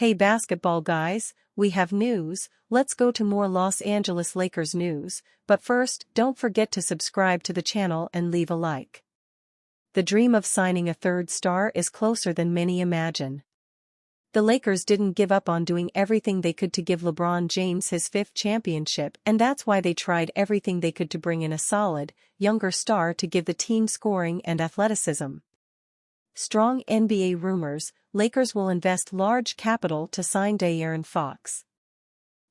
Hey basketball guys, we have news. Let's go to more Los Angeles Lakers news, but first, don't forget to subscribe to the channel and leave a like. The dream of signing a third star is closer than many imagine. The Lakers didn't give up on doing everything they could to give LeBron James his fifth championship, and that's why they tried everything they could to bring in a solid, younger star to give the team scoring and athleticism. Strong NBA rumors: Lakers will invest large capital to sign De'Aaron Fox.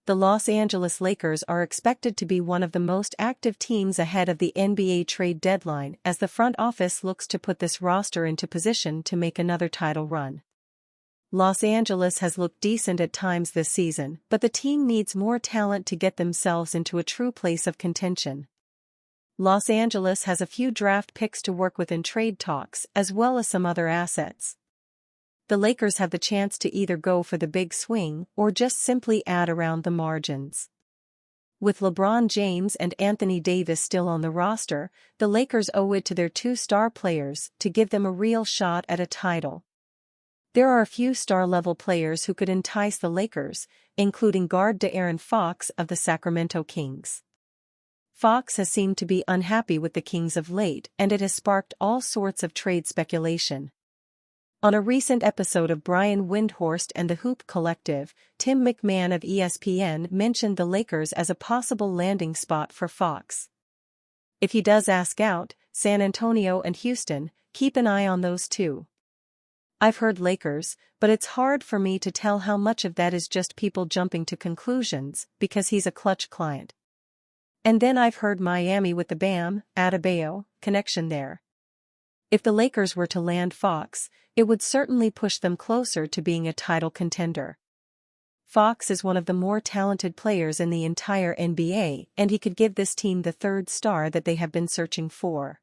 The Los Angeles Lakers are expected to be one of the most active teams ahead of the NBA trade deadline as the front office looks to put this roster into position to make another title run. Los Angeles has looked decent at times this season, but the team needs more talent to get themselves into a true place of contention. Los Angeles has a few draft picks to work with in trade talks, as well as some other assets. The Lakers have the chance to either go for the big swing or just simply add around the margins. With LeBron James and Anthony Davis still on the roster, the Lakers owe it to their two star players to give them a real shot at a title. There are a few star-level players who could entice the Lakers, including guard De'Aaron Fox of the Sacramento Kings. Fox has seemed to be unhappy with the Kings of late, and it has sparked all sorts of trade speculation. On a recent episode of Brian Windhorst and the Hoop Collective, Tim McMahon of ESPN mentioned the Lakers as a possible landing spot for Fox. If he does ask out, San Antonio and Houston, keep an eye on those two. I've heard Lakers, but it's hard for me to tell how much of that is just people jumping to conclusions because he's a Clutch client. And then I've heard Miami with the Bam Adebayo connection there. If the Lakers were to land Fox, it would certainly push them closer to being a title contender. Fox is one of the more talented players in the entire NBA, and he could give this team the third star that they have been searching for.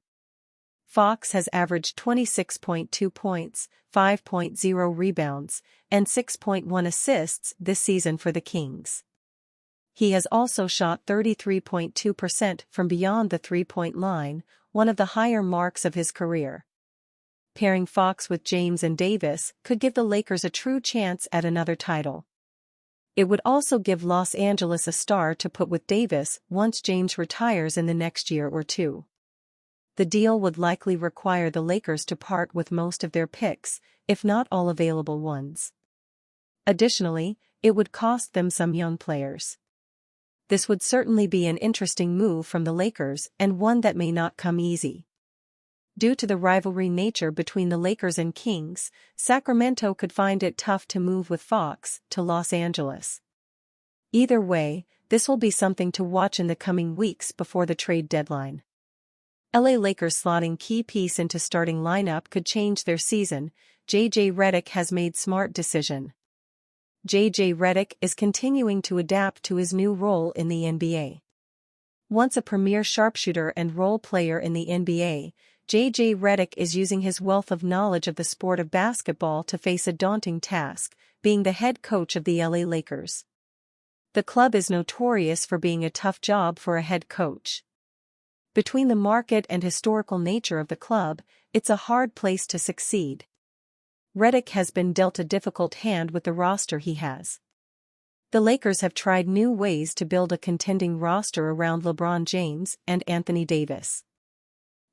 Fox has averaged 26.2 points, 5.0 rebounds, and 6.1 assists this season for the Kings. He has also shot 33.2% from beyond the three-point line, one of the higher marks of his career. Pairing Fox with James and Davis could give the Lakers a true chance at another title. It would also give Los Angeles a star to put with Davis once James retires in the next year or two. The deal would likely require the Lakers to part with most of their picks, if not all available ones. Additionally, it would cost them some young players. This would certainly be an interesting move from the Lakers and one that may not come easy. Due to the rivalry nature between the Lakers and Kings, Sacramento could find it tough to move with Fox to Los Angeles. Either way, this will be something to watch in the coming weeks before the trade deadline. LA Lakers slotting key piece into starting lineup could change their season. JJ Redick has made smart decision. JJ Redick is continuing to adapt to his new role in the NBA. Once a premier sharpshooter and role player in the NBA, JJ Redick is using his wealth of knowledge of the sport of basketball to face a daunting task, being the head coach of the LA Lakers. The club is notorious for being a tough job for a head coach. Between the market and historical nature of the club, it's a hard place to succeed. Redick has been dealt a difficult hand with the roster he has. The Lakers have tried new ways to build a contending roster around LeBron James and Anthony Davis.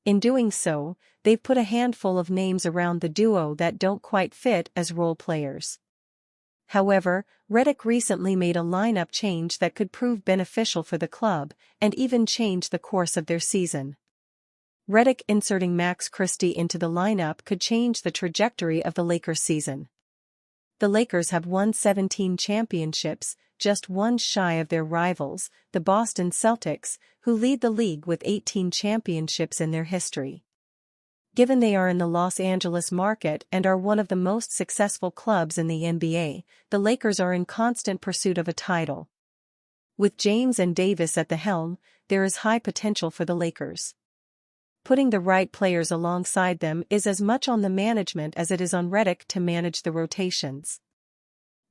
In doing so, they've put a handful of names around the duo that don't quite fit as role players. However, Redick recently made a lineup change that could prove beneficial for the club and even change the course of their season. Redick inserting Max Christie into the lineup could change the trajectory of the Lakers season. The Lakers have won 17 championships, just one shy of their rivals, the Boston Celtics, who lead the league with 18 championships in their history. Given they are in the Los Angeles market and are one of the most successful clubs in the NBA, the Lakers are in constant pursuit of a title. With James and Davis at the helm, there is high potential for the Lakers. Putting the right players alongside them is as much on the management as it is on Redick to manage the rotations.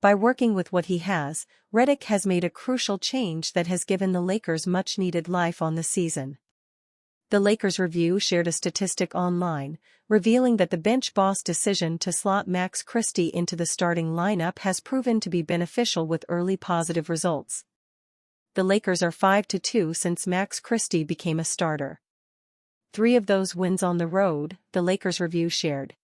By working with what he has, Redick has made a crucial change that has given the Lakers much-needed life on the season. The Lakers Review shared a statistic online, revealing that the bench boss decision to slot Max Christie into the starting lineup has proven to be beneficial with early positive results. The Lakers are 5-2 since Max Christie became a starter. 3 of those wins on the road, the Lakers Review shared.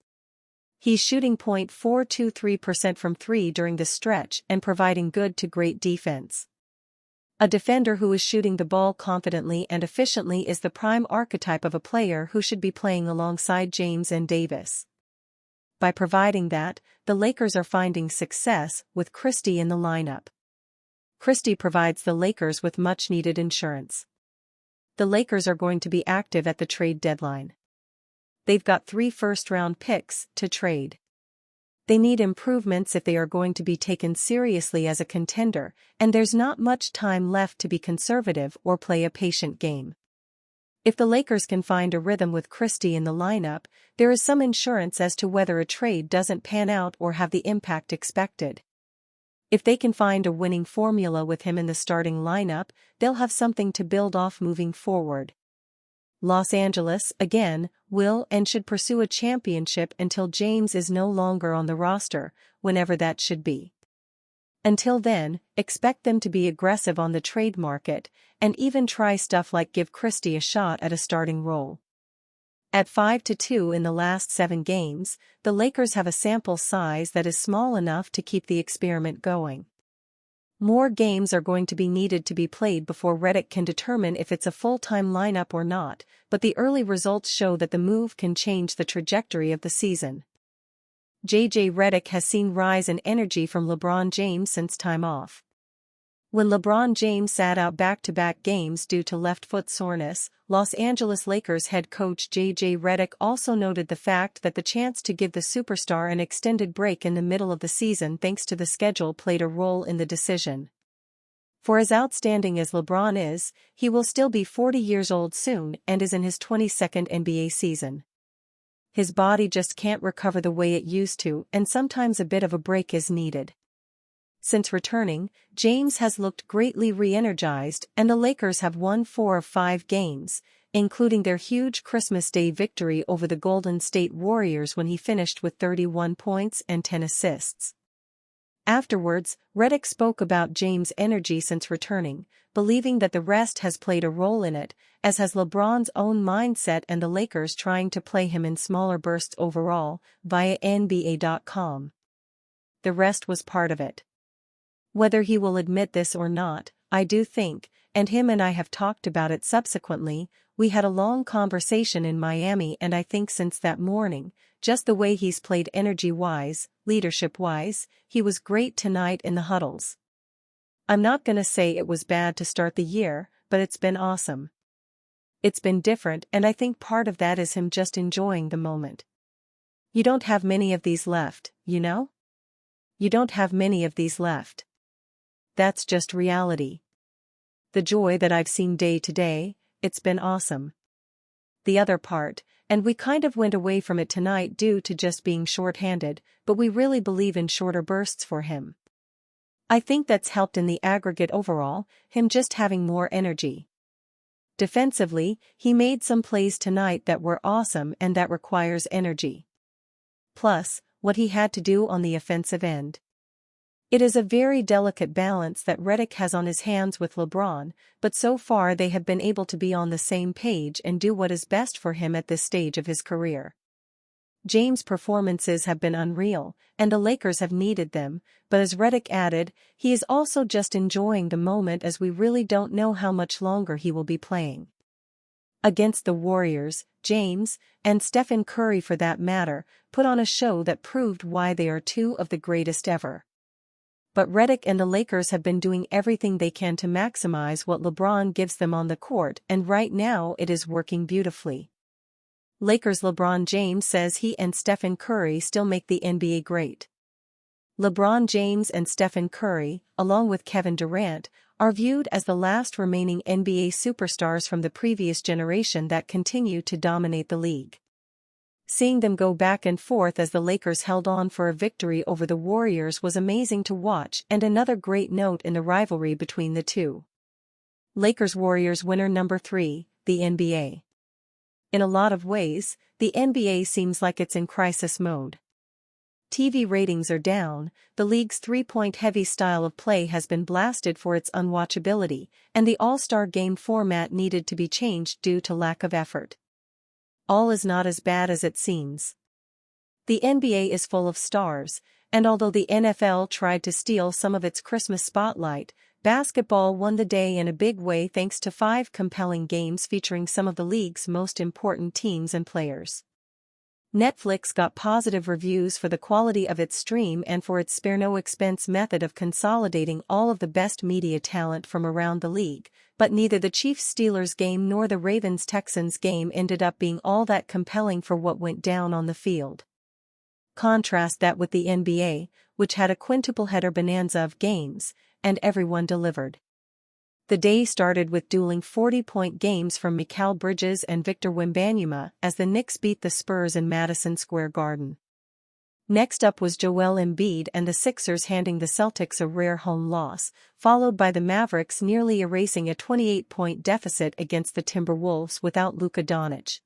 He's shooting .423% from 3 during the stretch and providing good to great defense. A defender who is shooting the ball confidently and efficiently is the prime archetype of a player who should be playing alongside James and Davis. By providing that, the Lakers are finding success with Christie in the lineup. Christie provides the Lakers with much-needed insurance. The Lakers are going to be active at the trade deadline. They've got 3 first-round picks to trade. They need improvements if they are going to be taken seriously as a contender, and there's not much time left to be conservative or play a patient game. If the Lakers can find a rhythm with Christie in the lineup, there is some insurance as to whether a trade doesn't pan out or have the impact expected. If they can find a winning formula with him in the starting lineup, they'll have something to build off moving forward. Los Angeles, again, will and should pursue a championship until James is no longer on the roster, whenever that should be. Until then, expect them to be aggressive on the trade market, and even try stuff like give Christie a shot at a starting role. At 5-2 in the last 7 games, the Lakers have a sample size that is small enough to keep the experiment going. More games are going to be needed to be played before Redick can determine if it's a full-time lineup or not, but the early results show that the move can change the trajectory of the season. JJ Redick has seen rise in energy from LeBron James since time off. When LeBron James sat out back-to-back games due to left foot soreness, Los Angeles Lakers head coach JJ Redick also noted the fact that the chance to give the superstar an extended break in the middle of the season thanks to the schedule played a role in the decision. For as outstanding as LeBron is, he will still be 40 years old soon and is in his 22nd NBA season. His body just can't recover the way it used to, and sometimes a bit of a break is needed. Since returning, James has looked greatly re-energized, and the Lakers have won 4 of 5 games, including their huge Christmas Day victory over the Golden State Warriors when he finished with 31 points and 10 assists. Afterwards, Redick spoke about James' energy since returning, believing that the rest has played a role in it, as has LeBron's own mindset and the Lakers trying to play him in smaller bursts overall, via NBA.com. The rest was part of it. Whether he will admit this or not, I do think, and him and I have talked about it subsequently, we had a long conversation in Miami, and I think since that morning, just the way he's played energy-wise, leadership-wise, he was great tonight in the huddles. I'm not gonna say it was bad to start the year, but it's been awesome. It's been different, and I think part of that is him just enjoying the moment. You don't have many of these left, you know? You don't have many of these left. That's just reality. The joy that I've seen day to day, it's been awesome. The other part, and we kind of went away from it tonight due to just being short-handed, but we really believe in shorter bursts for him. I think that's helped in the aggregate overall, him just having more energy. Defensively, he made some plays tonight that were awesome, and that requires energy. Plus, what he had to do on the offensive end. It is a very delicate balance that Redick has on his hands with LeBron, but so far they have been able to be on the same page and do what is best for him at this stage of his career. James' performances have been unreal, and the Lakers have needed them, but as Redick added, he is also just enjoying the moment as we really don't know how much longer he will be playing. Against the Warriors, James, and Stephen Curry for that matter, put on a show that proved why they are 2 of the greatest ever. But Redick and the Lakers have been doing everything they can to maximize what LeBron gives them on the court, and right now it is working beautifully. Lakers LeBron James says he and Stephen Curry still make the NBA great. LeBron James and Stephen Curry, along with Kevin Durant, are viewed as the last remaining NBA superstars from the previous generation that continue to dominate the league. Seeing them go back and forth as the Lakers held on for a victory over the Warriors was amazing to watch, and another great note in the rivalry between the two. Lakers-Warriors winner number 3, the NBA. In a lot of ways, the NBA seems like it's in crisis mode. TV ratings are down, the league's three-point-heavy style of play has been blasted for its unwatchability, and the All-Star Game format needed to be changed due to lack of effort. All is not as bad as it seems. The NBA is full of stars, and although the NFL tried to steal some of its Christmas spotlight, basketball won the day in a big way thanks to 5 compelling games featuring some of the league's most important teams and players. Netflix got positive reviews for the quality of its stream and for its spare-no-expense method of consolidating all of the best media talent from around the league, but neither the Chiefs-Steelers game nor the Ravens-Texans game ended up being all that compelling for what went down on the field. Contrast that with the NBA, which had a quintuple-header bonanza of games, and everyone delivered. The day started with dueling 40-point games from Mikal Bridges and Victor Wembanyama as the Knicks beat the Spurs in Madison Square Garden. Next up was Joel Embiid and the Sixers handing the Celtics a rare home loss, followed by the Mavericks nearly erasing a 28-point deficit against the Timberwolves without Luka Doncic.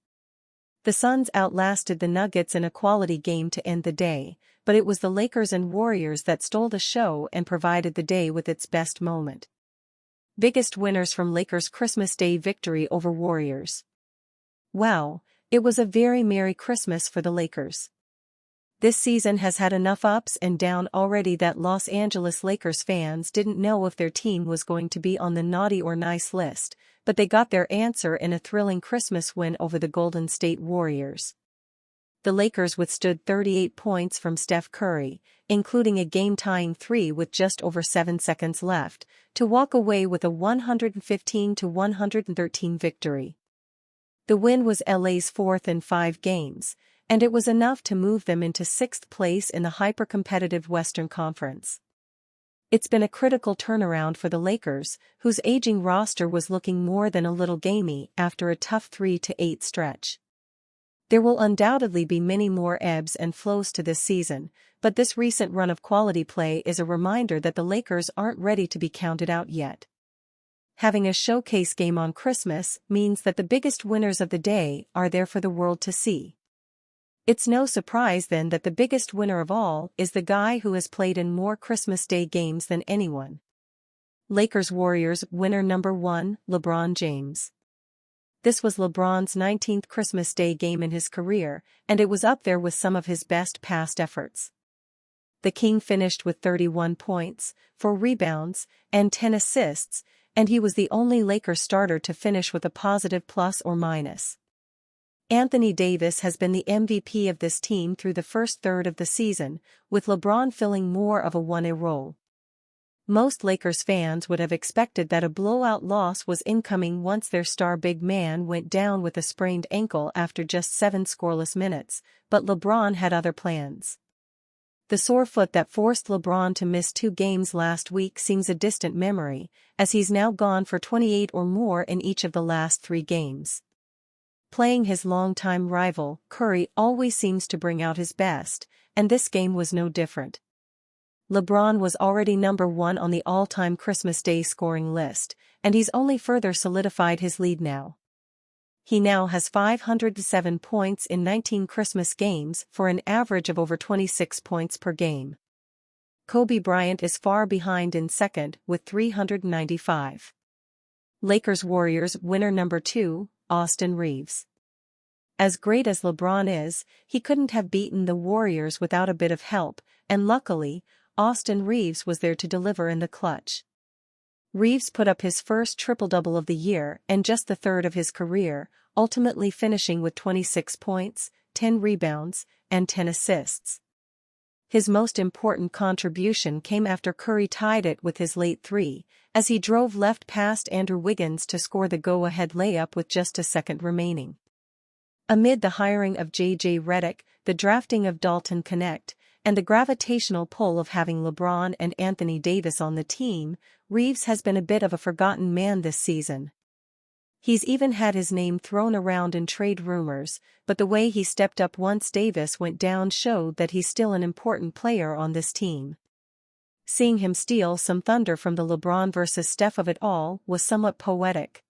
The Suns outlasted the Nuggets in a quality game to end the day, but it was the Lakers and Warriors that stole the show and provided the day with its best moment. Biggest winners from Lakers' Christmas Day victory over Warriors. Wow, it was a very Merry Christmas for the Lakers. This season has had enough ups and downs already that Los Angeles Lakers fans didn't know if their team was going to be on the naughty or nice list, but they got their answer in a thrilling Christmas win over the Golden State Warriors. The Lakers withstood 38 points from Steph Curry, including a game-tying 3 with just over 7 seconds left, to walk away with a 115-113 victory. The win was LA's 4th in 5 games, and it was enough to move them into 6th place in the hyper-competitive Western Conference. It's been a critical turnaround for the Lakers, whose aging roster was looking more than a little gamey after a tough 3-8 stretch. There will undoubtedly be many more ebbs and flows to this season, but this recent run of quality play is a reminder that the Lakers aren't ready to be counted out yet. Having a showcase game on Christmas means that the biggest winners of the day are there for the world to see. It's no surprise then that the biggest winner of all is the guy who has played in more Christmas Day games than anyone. Lakers-Warriors winner number 1, LeBron James. This was LeBron's 19th Christmas Day game in his career, and it was up there with some of his best past efforts. The King finished with 31 points, 4 rebounds, and 10 assists, and he was the only Lakers starter to finish with a positive plus or minus. Anthony Davis has been the MVP of this team through the first third of the season, with LeBron filling more of a 1A role. Most Lakers fans would have expected that a blowout loss was incoming once their star big man went down with a sprained ankle after just 7 scoreless minutes, but LeBron had other plans. The sore foot that forced LeBron to miss 2 games last week seems a distant memory, as he's now gone for 28 or more in each of the last 3 games. Playing his longtime rival, Curry always seems to bring out his best, and this game was no different. LeBron was already number 1 on the all-time Christmas Day scoring list, and he's only further solidified his lead now. He now has 507 points in 19 Christmas games for an average of over 26 points per game. Kobe Bryant is far behind in second with 395. Lakers-Warriors winner number 2, Austin Reaves. As great as LeBron is, he couldn't have beaten the Warriors without a bit of help, and luckily, Austin Reaves was there to deliver in the clutch. Reaves put up his first triple-double of the year and just the third of his career, ultimately finishing with 26 points, 10 rebounds, and 10 assists. His most important contribution came after Curry tied it with his late 3, as he drove left past Andrew Wiggins to score the go-ahead layup with just a second remaining. Amid the hiring of J.J. Redick, the drafting of Dalton Knecht, and the gravitational pull of having LeBron and Anthony Davis on the team, Reaves has been a bit of a forgotten man this season. He's even had his name thrown around in trade rumors, but the way he stepped up once Davis went down showed that he's still an important player on this team. Seeing him steal some thunder from the LeBron versus Steph of it all was somewhat poetic.